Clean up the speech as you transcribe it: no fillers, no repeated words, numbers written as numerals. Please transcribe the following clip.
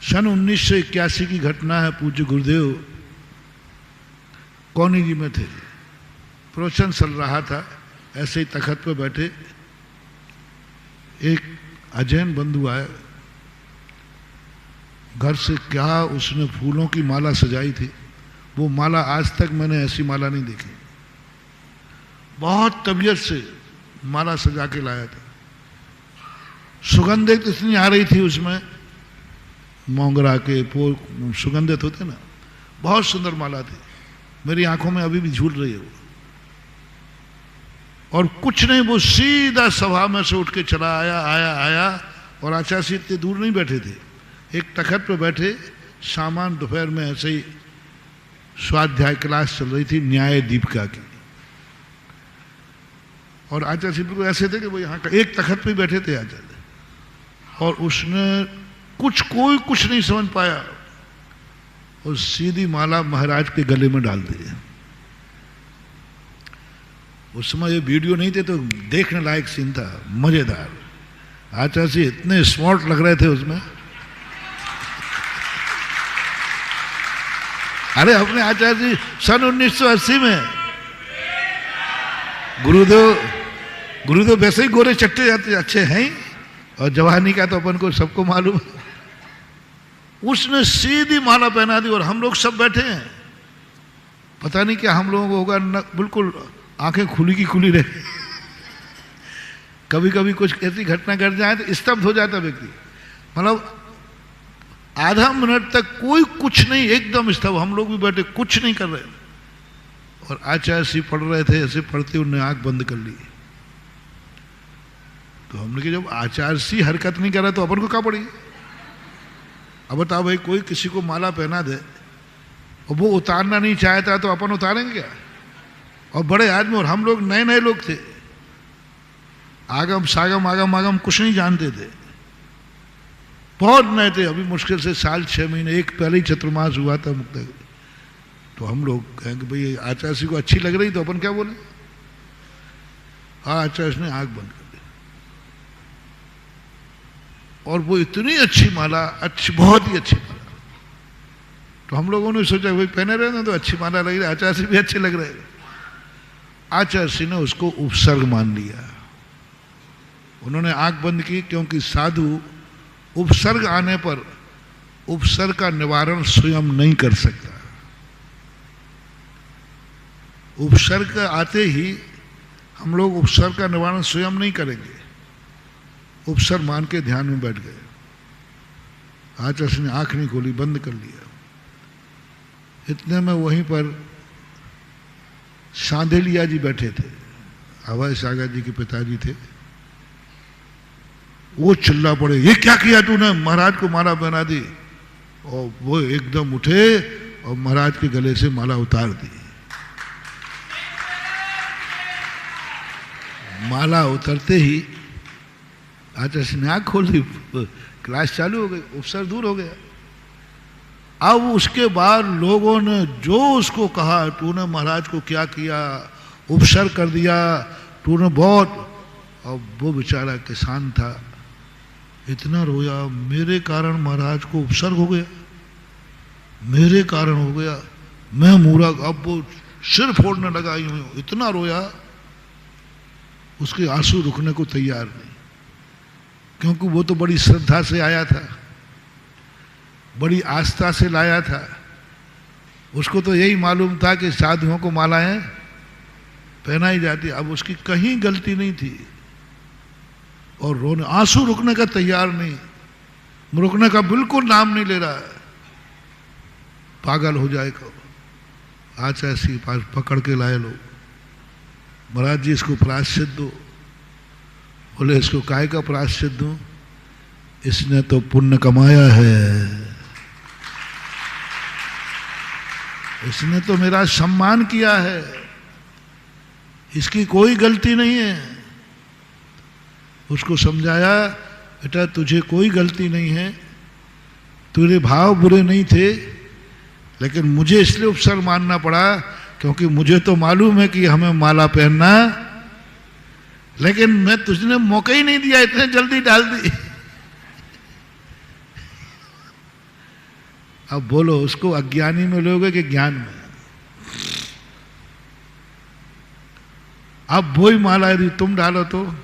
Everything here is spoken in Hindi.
सन 1981 की घटना है। पूज्य गुरुदेव कौनी जी में थे, प्रवचन चल रहा था, ऐसे ही तखत पर बैठे एक अजैन बंधु आए। घर से क्या उसने फूलों की माला सजाई थी, वो माला आज तक मैंने ऐसी माला नहीं देखी। बहुत तबीयत से माला सजा के लाया था। सुगंधित इतनी आ रही थी उसमें, मोगरा के सुगंधित होते ना, बहुत सुंदर माला थी। मेरी आंखों में अभी भी झूल रही है वो। और कुछ नहीं, वो सीधा सभा में से उठ के चला आया। और आचार्य जी इतने दूर नहीं बैठे थे, एक तखत पे बैठे, सामान दोपहर में ऐसे ही स्वाध्याय क्लास चल रही थी न्याय दीपिका की। और आचार्य जी बिल्कुल ऐसे थे कि वो यहाँ का एक तखत पे बैठे थे आचार्य। और उसने कोई कुछ नहीं समझ पाया और सीधी माला महाराज के गले में डाल दी। उस समय ये वीडियो नहीं थे तो देखने लायक सीन था, मजेदार। आचार्य जी इतने स्मार्ट लग रहे थे उसमें। अरे अपने आचार्य जी सन 1980 में गुरुदेव वैसे ही गोरे चट्टे जाते अच्छे हैं, और जवानी का तो अपन को सबको मालूम। उसने सीधी माला पहना दी और हम लोग सब बैठे हैं। पता नहीं क्या हम लोगों को होगा, बिल्कुल आंखें खुली की खुली रहे। कभी कभी कुछ ऐसी घटना घट जाए तो स्तब्ध हो जाता व्यक्ति, मतलब आधा मिनट तक कोई कुछ नहीं, एकदम स्तब्ध। हम लोग भी बैठे कुछ नहीं कर रहे, और आचार्य जी पढ़ रहे थे, ऐसे पढ़ते उन्होंने आंख बंद कर ली। तो हमने कहा जब आचार्य जी हरकत नहीं कर रहा तो अपन को क्या पड़ी। अब बताओ भाई, कोई किसी को माला पहना दे और वो उतारना नहीं चाहता तो अपन उतारेंगे क्या। और बड़े आदमी, और हम लोग नए नए लोग थे, आगम सागम आगम आगम कुछ नहीं जानते थे, बहुत नए थे। अभी मुश्किल से साल 6 महीने, एक पहले ही चतुर्मास हुआ था मुक्त। तो हम लोग कहें कि भाई आचार्य जी को अच्छी लग रही, तो अपन क्या बोले। हाँ, आचार्य ने आंख बंद कर दी और वो इतनी अच्छी माला, अच्छी, बहुत ही अच्छी माला। तो हम लोगों ने सोचा भाई पहने रहे ना तो अच्छी माला लग रही, आचार्य जी भी अच्छे लग रहे। आचार्य जी ने उसको उपसर्ग मान लिया। उन्होंने आंख बंद की, क्योंकि साधु उपसर्ग आने पर उपसर्ग का निवारण स्वयं नहीं कर सकता। उपसर्ग आते ही हम लोग उपसर्ग का निवारण स्वयं नहीं करेंगे। उपसर्ग मान के ध्यान में बैठ गए। आचार्य ने आंख नहीं खोली, बंद कर लिया। इतने में वहीं पर सांधेलिया जी बैठे थे, अभय सागर जी के पिताजी थे। वो चिल्ला पड़े, ये क्या किया तूने, महाराज को माला पहना दी। और वो एकदम उठे और महाराज के गले से माला उतार दी। माला उतरते ही आचार्य ने आंख खोल दी, क्लास चालू हो गई, उपसर्ग दूर हो गया। अब उसके बाद लोगों ने जो उसको कहा, तूने महाराज को क्या किया, उपसर्ग कर दिया तूने बहुत। और वो बेचारा किसान था, इतना रोया, मेरे कारण महाराज को उपसर्ग हो गया, मेरे कारण हो गया, मैं मूरा। अब वो सिर फोड़ने लगा, यूं इतना रोया, उसके आंसू रुकने को तैयार नहीं, क्योंकि वो तो बड़ी श्रद्धा से आया था, बड़ी आस्था से लाया था। उसको तो यही मालूम था कि साधुओं को मालाएं पहनाई जाती। अब उसकी कहीं गलती नहीं थी और रोने, आंसू रुकने का तैयार नहीं, रुकने का बिल्कुल नाम नहीं ले रहा है, पागल हो जाएगा। आचार्य जी पास पकड़ के लाए लोग, महाराज जी इसको प्रायश्चित दो। बोले इसको काय का प्रायश्चित दूं, इसने तो पुण्य कमाया है, इसने तो मेरा सम्मान किया है, इसकी कोई गलती नहीं है। उसको समझाया, बेटा तुझे कोई गलती नहीं है, तेरे भाव बुरे नहीं थे, लेकिन मुझे इसलिए उपसर्ग मानना पड़ा क्योंकि मुझे तो मालूम है कि हमें माला पहनना, लेकिन मैं तुझने मौका ही नहीं दिया, इतने जल्दी डाल दी। अब बोलो उसको अज्ञानी में लोगे कि ज्ञान में? अब वही माला यदि तुम डालो तो